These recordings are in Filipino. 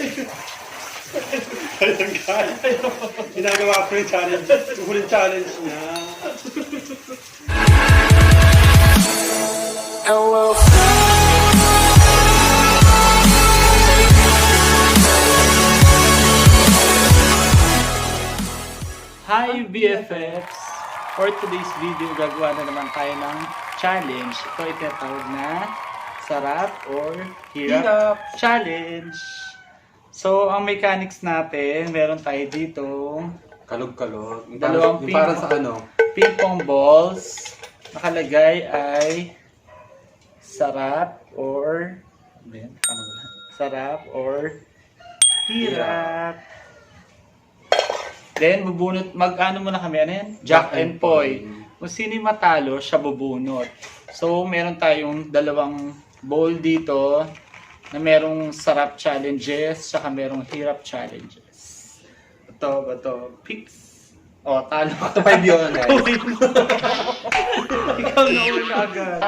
Ayun guys. Ginagawa ko yung challenge. Yung challenge niya. Hello. Hi BFFs! For today's video, gagawa na naman tayo ng challenge. Ito ay tinatawag na sarap or hirap challenge. So, ang mechanics natin, meron tayo dito Kalog-kalog. Dalawang yung parang sa ano? ping pong balls. Nakalagay ay sarap or sarap or hirap. Then, mag-ano muna kami, ano yan? Jack and Poy. Kung sino yung matalo, siya bubunot. So, meron tayong dalawang bowl dito na merong sarap challenges, saka merong hirap challenges. Ito, picks. O, talo. Ito 5 yun, guys. Ikaw na una agad.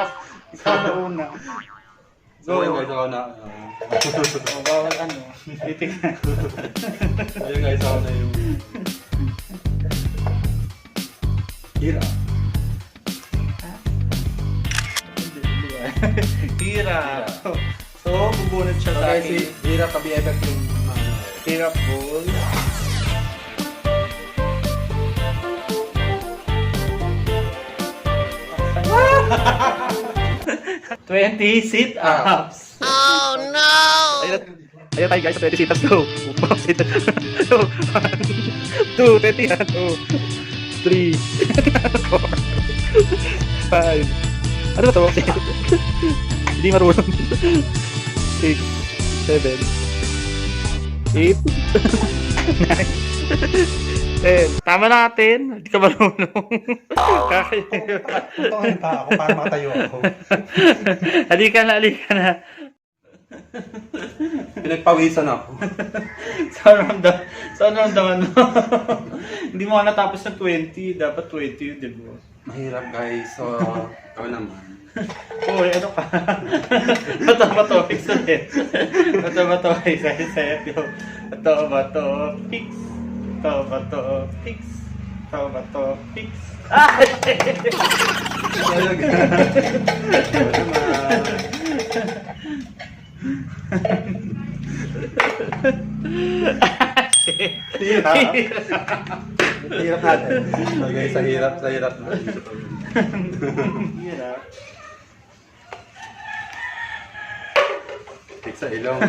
Ikaw na una. So, yun guys, ako na. O, bawal ano. Titignan. Ayun guys, ako na yung... Hirap. Hirap. So, bubunot siya sa Okay, akin. si hirap ka BFF yung... Hirap bowl. Twenty sit-ups. Oh no! Ayan tayo guys sa 20 sit-ups. Go! 1, 2, 20 yan. 2, 3, 4, 5. Ano ba to? Hindi marunong. 6, 7, 8, 9, 10. Tama natin. Hindi ka marunong. Puntahan pa ako para makatayo ako. Halika na. Pinagpawisan ako. Saan naman mo? Hindi mo ka natapos ng 20. Dapat 20 yun, di ba? Mahirap guys, so... Ikaw naman. Uy, ano ka? Bato, fix ulit. Bato, isa-isa. Bato, fix. Bato, fix. Bato, fix. Ah! Ayun guys. Ikaw naman. Hirap. Hirap natin. Okay, sa hirap na. Hirap. Tik sa ilong.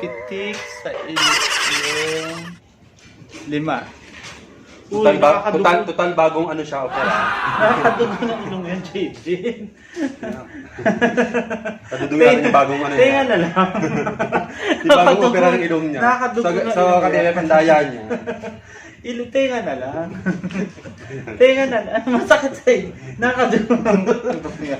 Pitik sa ilong. 5. Uy, Total bagong ano siya, opera. nakakadugo ng ilong yan, JJ. Kadudugan yung bagong ano Tenga niya. na lang. Yung bagong opera ng ilong niya. Nakakadugo ng Sa ilong kanila niya. pandaya niya. Tenga na lang. Tenga na lang. Masakit sa'yo. Nakakadugo ng ilong niya.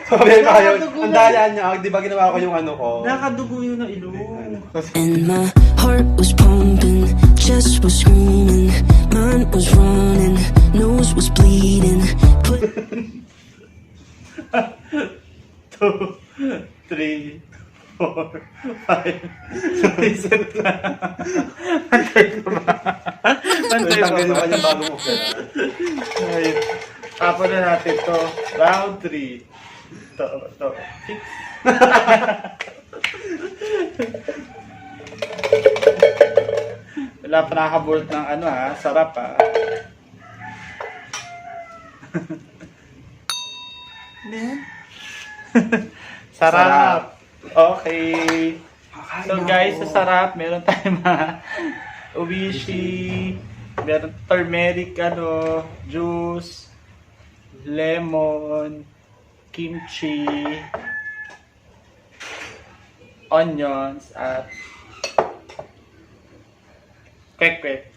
Sabi ko kayo, ang daya niya, di ba ginawa ko yung ano ko? Nakakadugo yun ng ilong. And my heart was pumping, chest was screaming, mind was running, nose was bleeding. 2, 3, 4, 5. Reset na. Pantay ko ba? Tanggalin naman yung bagong opera. Ay, tapon na natin to. Round 3. Ito. Fix. Wala pa nakakabolt ng ano ha. Sarap ha. Sarap. Okay. So guys, sa sarap, meron tayong mga uwishi, meron turmeric juice, lemon, kimchi, onions, at kwek-kwek.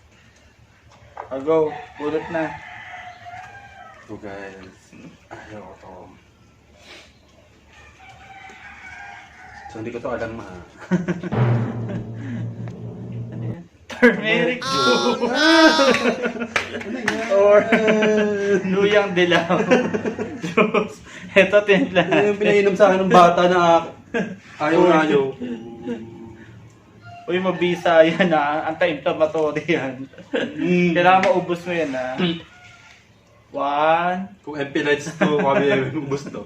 Go, bulot na. So guys, ayaw ko to. So hindi ko to alam ha. Ano yan? Turmeric juice. Or luyang dilaw juice. Ito timpla Yung natin. pinainom sa akin ng bata na ayaw na ayaw. Uy, mabisa yan ha. Anti-inflammatory yan. Kailangan maubos mo yan ha. 1, Kung MP Lights to, kami ubus to.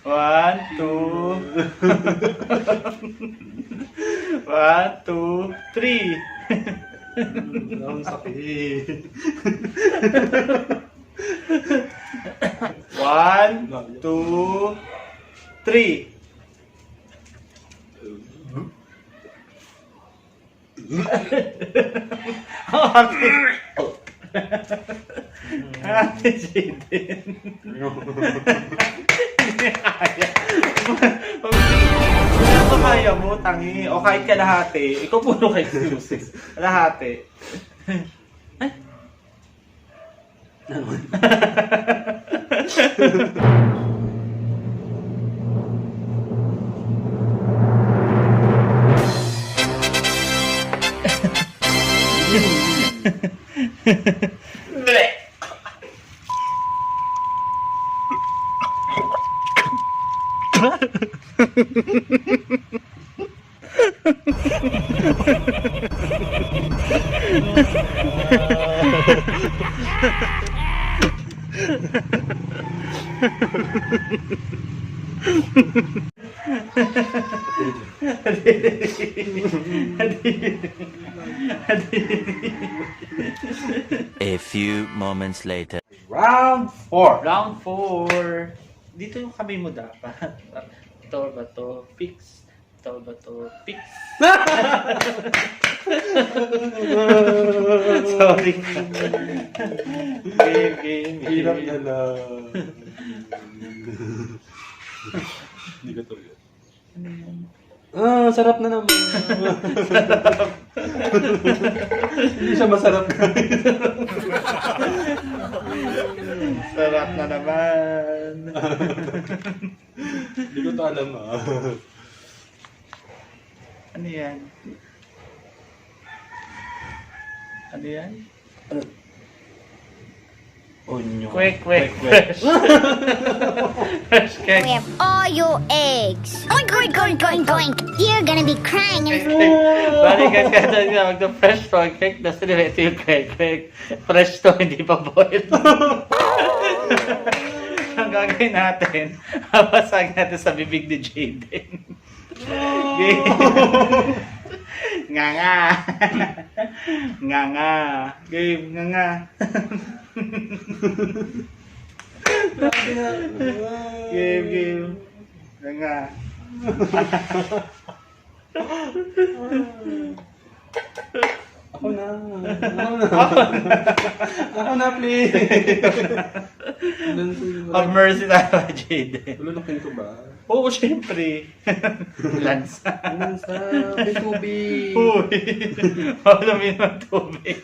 1, 2. 1, 2, 3. Ang sakit. 1, 2, 3. Ate Jaden. Hindi kaya. Ano kaya mo, tangi? O kahit kalahati. Ikaw puno kay excuses. Kalahati. Ay. A few moments later. Round 4. Round 4. Dito yung kamay mo dapat. Ito ba to? Fix. Ito ba to? Fix. Sorry. Game. Hirap na lang. Hindi ko to yun. Sarap na naman. Hindi siya masarap na. Sarap na naman. Hindi ko to alam Ano yan? Ano yan? Onyo. Quick. Fresh. Fresh We cake. have all your eggs. Oink, oink, oink, oink, oink. You're gonna be crying in Bali guys, kaya mag-fresh to ang cake, tapos ito yung cake. Fresh to, hindi pa boiled. Ang gagawin natin, habasag natin sa bibig ni Jaden. Nga. Game, nga. Game. Nga. Ako na. Ako na, please. Have mercy tayo, Jaden. Lulukin ko ba? Oo, syempre. Lansa. Sa tubig. Uy. Maulamin ng tubig.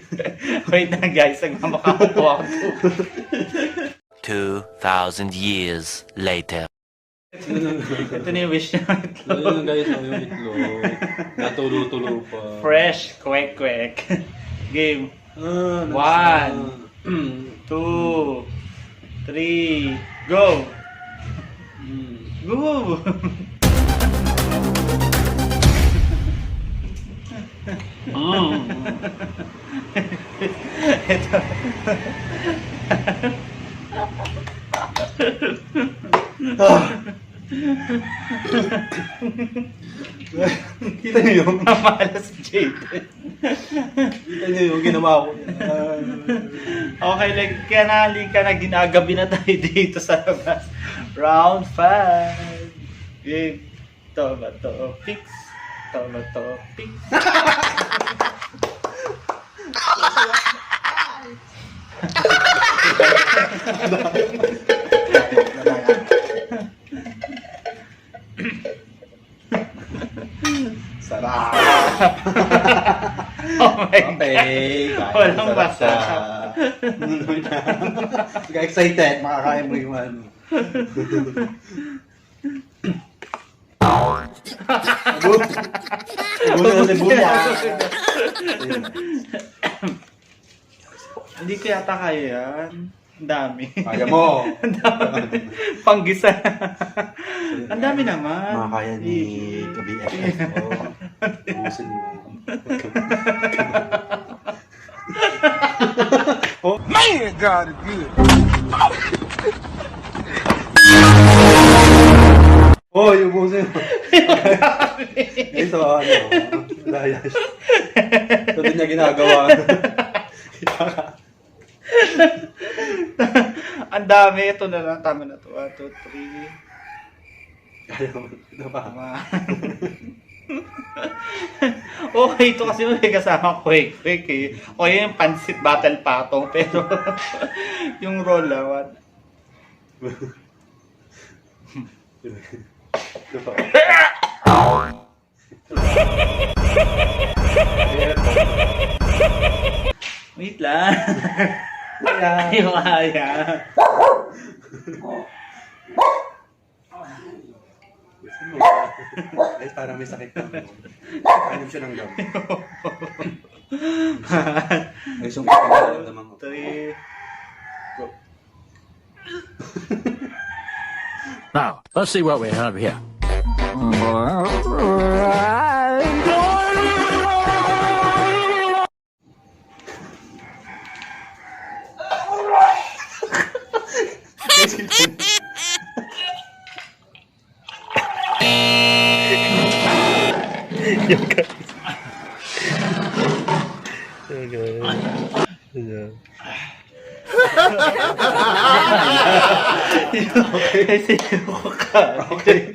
Wait na guys, nagmamakakuha ako tubig. 2,000 years later. Ito na yung wish niya. Ayun guys, yung itlog. Natulo-tulo pa. Fresh, quick. Game. 1, 2, 3, go! Go! Ito. Kita niyo yung Mamalas si Jaden. kita niyo yung ginawa ko. Okay, like, kanali ka na, ginagabi na tayo dito sa labas. Round 5. Game. Ito ba to? Fix. Ito ba to? Fix. Sarap. Oh my God. Okay. Walang basa. Excited. Makakain mo yung ano. Gusto na si Buya. Hindi ko yata kaya yan. Ang dami. Kaya mo. Ang dami. Panggisa. Ang dami naman. Makakaya ni ka-BFF. Ubusin mo. Man, God is good. Oh, yung ubusin mo. Ito, ano. Daya siya. Ito din niya ginagawa. Ang dami. Ito na lang. Tama na to. 1, 2, 3. Kaya mo. Ito pa. Tama. Okay, ito kasi may kasama quick eh. O yung pansit battle patong. Pero yung roll lawan. Ito pa. Wait lang. Yung kaya. Ay, parang may sakit na. Kainom siya ng gam. Ay, sumpa ka na naman mo. 3. Go. Now, let's see what we have here. Kasi yung ka. Okay.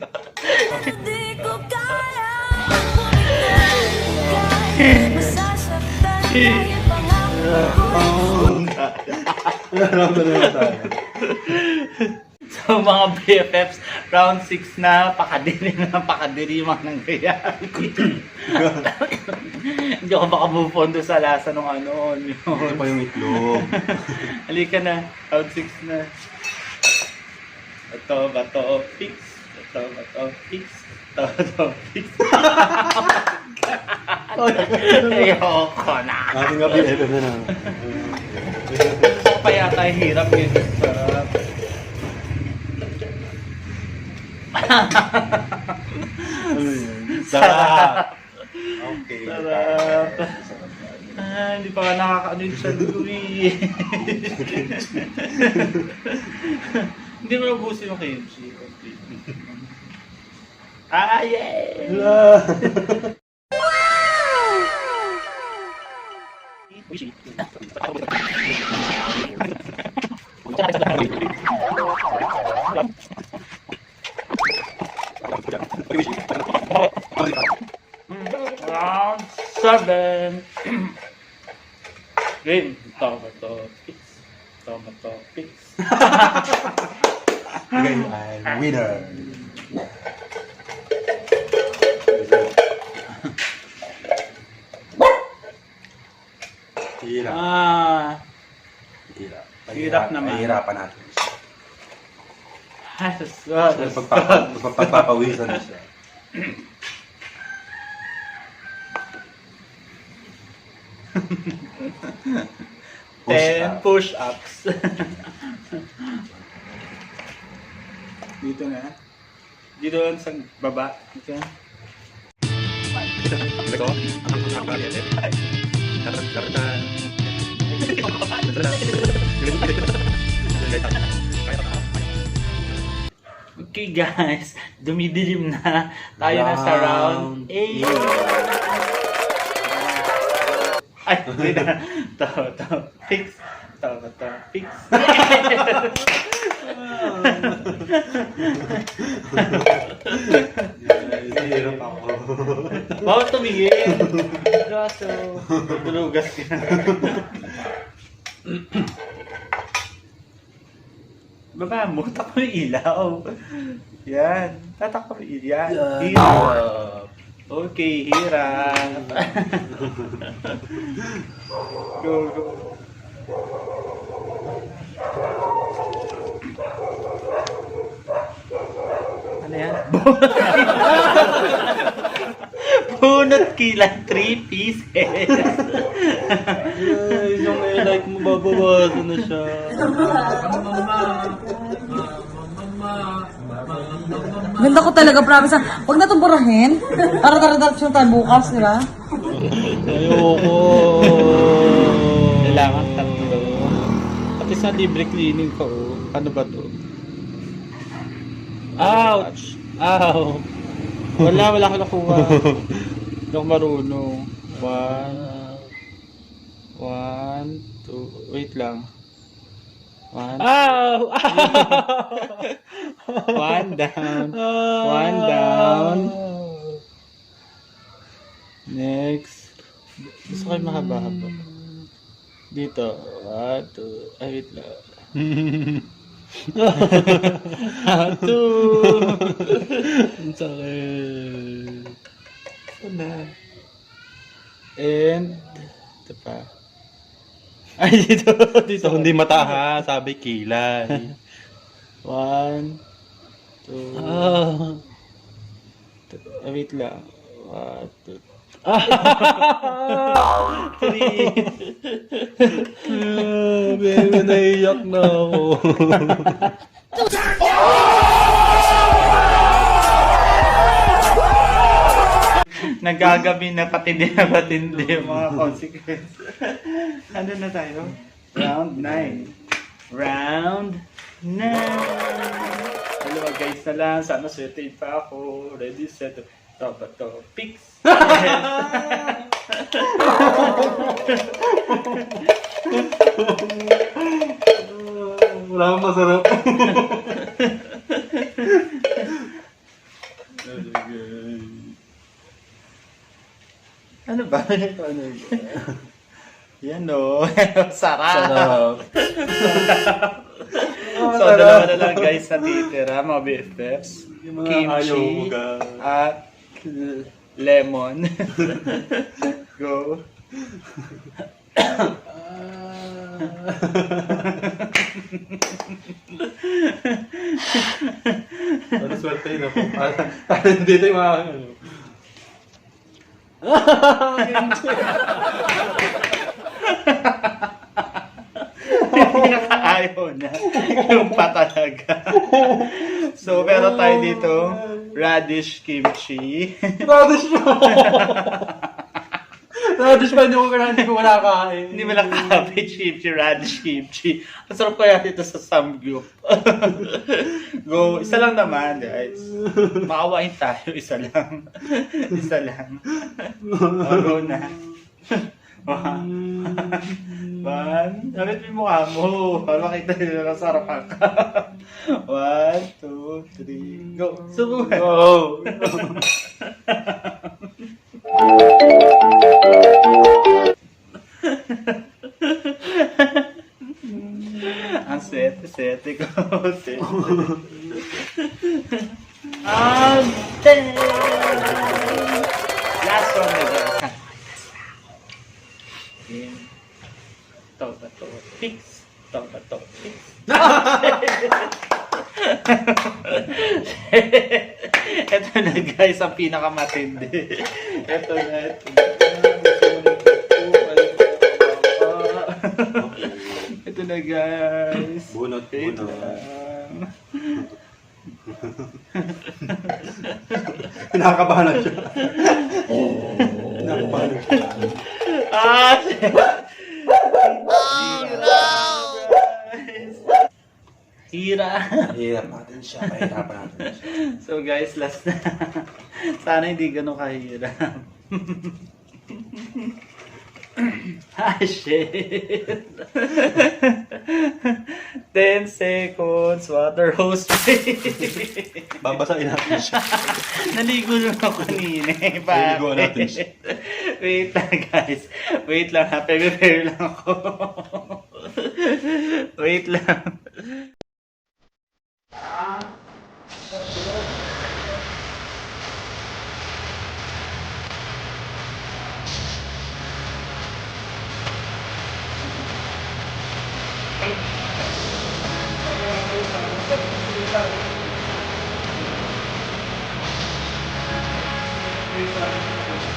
Naramdaman tayo. So mga BFFs, round 6 na, pakadiri mga nangyayari. Hindi ako baka move on doon sa lasa ng ano. Ito pa yung itlog. Halika na, round 6 na. Ito ba to fix? Ito ba to fix? Ito ba to fix? Ayoko na. Ating nga BFF na naman. Ako pa yata hirap yun. Sarap. Sarap! Okay. Sarap. Hindi pa nga nakakaano yung sa duwi. Hindi mo nabusin yung KFC. Yeah! Round 7. Game. Tomato fix. Tomato fix. Okay, I'm winner. Hirap. Hirap. Hirap naman. Pahirapan natin. God. Pagpapawisan na siya. Push-ups. Dito na. Dito lang sa baba. Dito. Okay guys, dumidilim na. Tayo na sa round 8. Ay, hindi na. Fix. Fix. Hirap ako. Bawat tumingin. Kaso, bulugas ka na. Baba mo, takbo yung ilaw. Yan. Tatakbo yung ilaw. Hirap. Okay, hirap. Go. Ano yan? Bunot kilay 3 pieces. Guys, yung like mo, babawasan na siya. Ganda ko talaga, promise. Huwag na itong burahin. Para tayo bukas, di ba? Ayoko. Kailangan tatlo. Pati sa libre cleaning ko, ano ba to? Ouch! Ow! Wala ko nakuha. Hindi ako marunong. 1, 2, wait lang. 1. Ow! One down. One down. Next. Gusto ko yung mahaba-haba. Dito. 1, 2. Ay, wait lang. 2. Ang sakit. Sana. And, ito pa. Ay, dito. So, hindi mata ha, sabi kilay. 1, 2. Wait lang. 1, 2. 3. Bebe, naiyak na ako. Nagagabi na patindi na patindi yung mga consequence. Ano na tayo? Round 9. Round 9. Dalawa guys na lang. Sana sweating pa ako. Ready, set, to. Pix. Wala akong masarap. Ano ba? Ano ba? Yan o. Sarap. So, dalawa na lang guys na titira, mga BFFs. Yung mga ayaw mo Kimchi ka. at lemon. Go. Ano swerte yun ako. Para dito yung mga ano. Pinakaayaw na. Yung pa talaga. So, meron tayo dito, radish kimchi. Radish mo! Radish pa, hindi ko wala kain. Hindi mo lang cabbage kimchi, radish kimchi. Ang sarap kaya dito sa samgyup. Go, isa lang naman, guys. Makawain tayo, isa lang. Isa lang. Go na. 1. Salit mo yung mukha mo. Para makita nyo na sarap ka. 1, 2, 3, go. Subukan. Oh! Ang sete ko. Ante! Last one na guys. Ito ba to? Fix. Ito ba to? Fix. Ito na guys, ang pinakamatindi. Ito na. Ito na guys. Bunot. Kinakabahan na siya. Kinakabahan na siya. Hirap natin siya. Mahirapan natin siya. So guys, last na. Sana hindi ganun kahirap. Shit. 10 seconds, water hose. Babasahin natin siya. Naligo na ako kanina. Naligo natin siya. Wait lang guys. Wait lang ha. Prepare lang ako. Wait lang. Wait lang.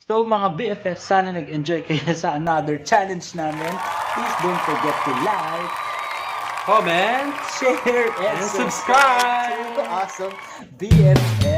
So mga BFF, sana nag-enjoy kayo sa another challenge namin. Please don't forget to like, Comment. share, and And subscribe to Awesome BFF.